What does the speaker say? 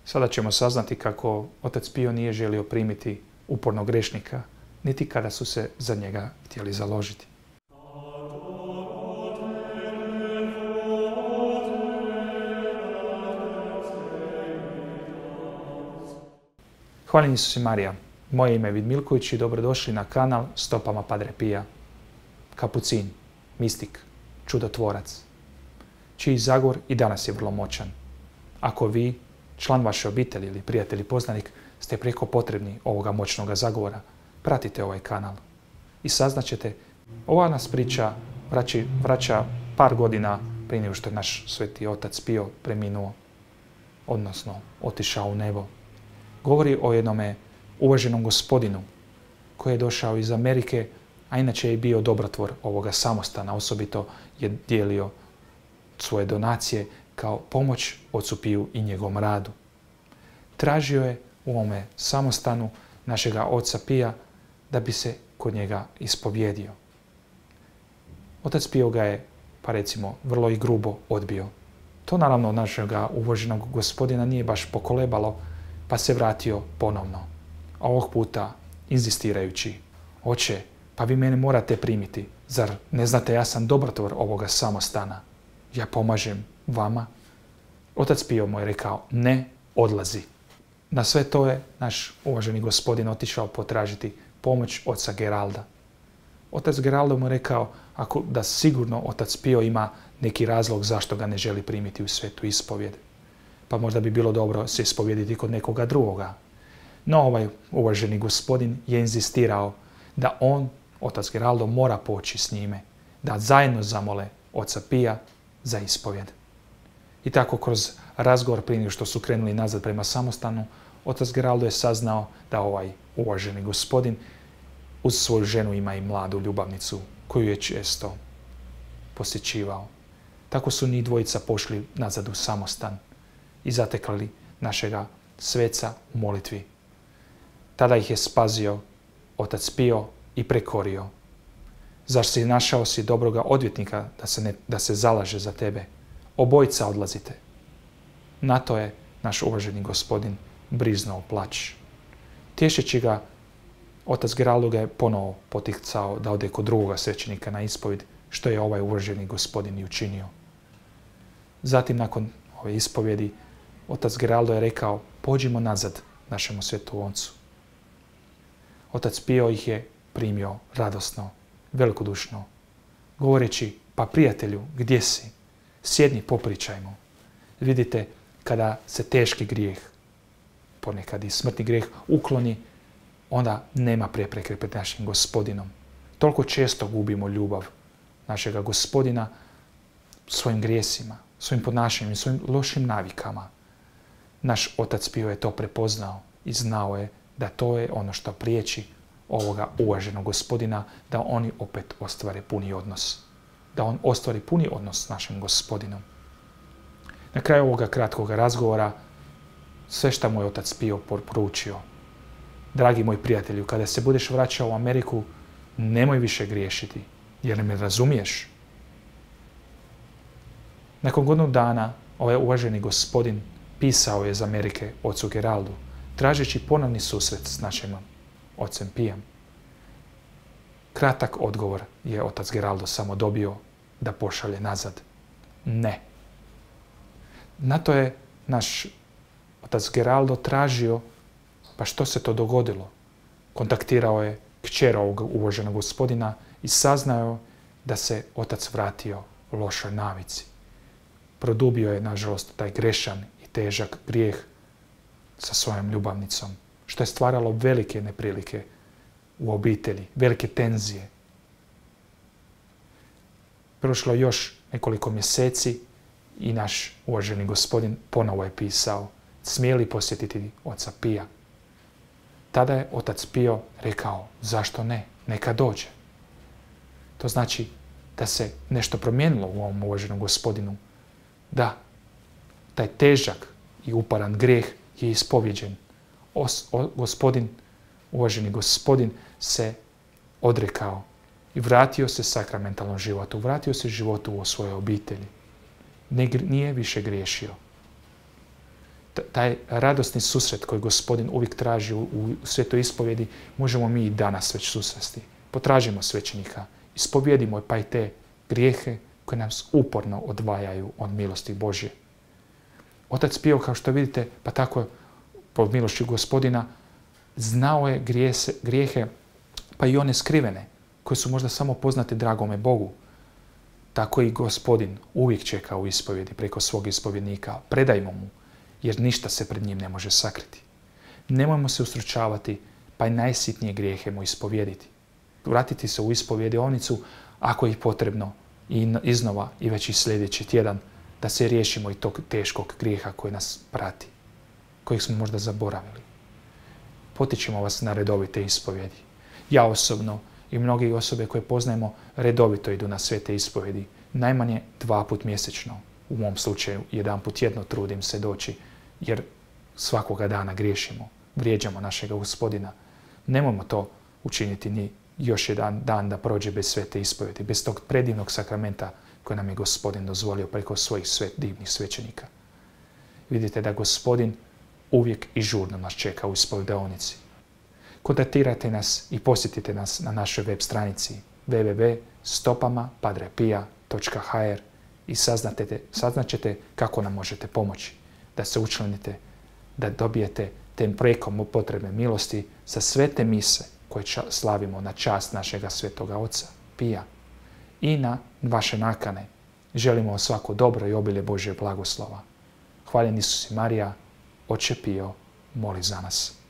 Sada ćemo saznati kako otac Pio nije želio primiti upornog grešnika, niti kada su se za njega htjeli založiti. Hvala Isus i Marija. Moje ime je Vid Milković i dobrodošli na kanal Stopama Padre Pija. Kapucin, mistik, čudotvorac, čiji zagor i danas je vrlo moćan. Ako vi, član vaše obitelji ili prijatelj i poznanik, ste prijeko potrebni ovoga moćnoga zagovora, pratite ovaj kanal i saznaćete. Ova nas priča vraća par godina prije nego što je naš sveti otac Pio preminuo, odnosno otišao u nebo. Govori o jednome uvaženom gospodinu koji je došao iz Amerike, a inače je bio dobrotvor ovoga samostana. Osobito je dijelio svoje donacije kao pomoć ocu Piju i njegovom radu. Tražio je u ovome samostanu našega oca Pija da bi se kod njega ispovjedio. Otac Pio ga je, pa recimo, vrlo i grubo odbio. To naravno našega uvaženog gospodina nije baš pokolebalo, pa se vratio ponovno. A ovog puta inzistirajući: oče, pa vi mene morate primiti. Zar ne znate, ja sam dobrotvor ovoga samostana. Ja pomažem vama. Otac Pio mu je rekao: ne, odlazi. Na sve to je naš uvaženi gospodin otišao potražiti pomoć oca Geralda. Otac Geraldo mu je rekao da sigurno otac Pio ima neki razlog zašto ga ne želi primiti u svetu ispovjed. Pa možda bi bilo dobro se ispovjediti kod nekoga drugoga. No ovaj uvaženi gospodin je inzistirao da on, otac Geraldo, mora poći s njime, da zajedno zamole oca Pija za ispovjed. I tako kroz razgovor prije nego što su krenuli nazad prema samostanu, otac Geraldo je saznao da ovaj uvaženi gospodin uz svoju ženu ima i mladu ljubavnicu koju je često posjećivao. Tako su njih dvojica pošli nazad u samostan i zatekli našega sveca u molitvi. Tada ih je spasio otac Pio i prekorio. Zar si našao si dobroga odvjetnika da se zalaže za tebe? Obojica odlazite. Na to je naš uvaženi gospodin briznuo plać. Tješeći ga, otac Geraldo ga je ponovo poticao da ode kod drugoga svećenika na ispovjed, što je ovaj uvaženi gospodin i učinio. Zatim, nakon ove ispovjedi, otac Geraldo je rekao: pođimo nazad našemu svetu ocu. Otac Pio ih je primio radosno, velikodušno, govoreći: pa prijatelju, gdje si? Sjedni, popričajmo. Vidite, kada se teški grijeh, ponekad i smrtni grijeh, ukloni, onda nema prepreke pred našim gospodinom. Toliko često gubimo ljubav našega gospodina svojim grijesima, svojim ponašanjem, svojim lošim navikama. Naš otac Pio je to prepoznao i znao je da to je ono što priječi ovoga uvaženog gospodina, da oni opet ostvare puni odnos. Da on ostvari puni odnos s našim gospodinom. Na kraju ovoga kratkog razgovora, sve što mu je otac Pio poručio: dragi moj prijatelju, kada se budeš vraćao u Ameriku, nemoj više griješiti, jer me razumiješ. Nakon godinu dana, ovaj uvaženi gospodin pisao je iz Amerike ocu Geraldu, tražeći ponovni susret s našim ocem Pijem. Kratak odgovor je otac Geraldo samo dobio da pošalje nazad: ne. Na to je naš otac Geraldo tražio: pa što se to dogodilo? Kontaktirao je kćer ovog uvaženog gospodina i saznao da se otac vratio u lošoj navici. Produbio je, nažalost, taj grešan i težak grijeh sa svojom ljubavnicom, što je stvaralo velike neprilike u obitelji, velike tenzije. Prošlo još nekoliko mjeseci i naš uvaženi gospodin ponovo je pisao: smije li posjetiti oca Pija? Tada je otac Pio rekao: zašto ne, neka dođe. To znači da se nešto promijenilo u ovom uvaženom gospodinu. Da, taj težak i uparan grijeh je ispovjeđen. Uvaženi gospodin se odrekao i vratio se sakramentalnom životu, vratio se životu u svojoj obitelji. Nije više griješio. taj radosni susret koji Gospodin uvijek traži u svetoj ispovjedi, možemo mi i danas već susresti. Potražimo svećenika, ispovjedimo pa i te grijehe koje nas uporno odvajaju od milosti Božje. Otac Pio, kao što vidite, pa tako po milošću Gospodina, znao je grijehe, pa i one skrivene, koje su možda samo poznate dragome Bogu. Tako i Gospodin uvijek čeka u ispovjedi preko svog ispovjednika. Predajmo mu, jer ništa se pred njim ne može sakriti. Nemojmo se ustručavati, pa i najsitnije grijehe mu ispovjediti. Vratiti se u ispovjedionicu, ako je potrebno, i iznova i već i sljedeći tjedan, da se riješimo i tog teškog grijeha koji nas prati, kojeg smo možda zaboravili. Potičemo vas na redovite ispovjedi. Ja osobno i mnogi osobe koje poznajemo redovito idu na svete ispovjedi. Najmanje 2 puta mjesečno. U mom slučaju 1 put tjedno trudim se doći, jer svakoga dana griješimo, vrijeđamo našega Gospodina. Nemojmo to učiniti ni još jedan dan da prođe bez svete ispovjedi, bez tog predivnog sakramenta koje nam je Gospodin dozvolio preko svojih divnih svećenika. Vidite da Gospodin uvijek i žurno nas čeka u ispovjedaonici. Kontaktirajte nas i posjetite nas na našoj web stranici www.stopamapadrepia.hr i saznaćete kako nam možete pomoći, da se učlanite, da dobijete te preko potrebne milosti za sve te mise koje slavimo na čast našega svetoga oca Pija i na vaše nakane. Želimo vam svako dobro i obilje Božje blagoslova. Hvaljen Isus i Marija, Oče Pio, moli za nas.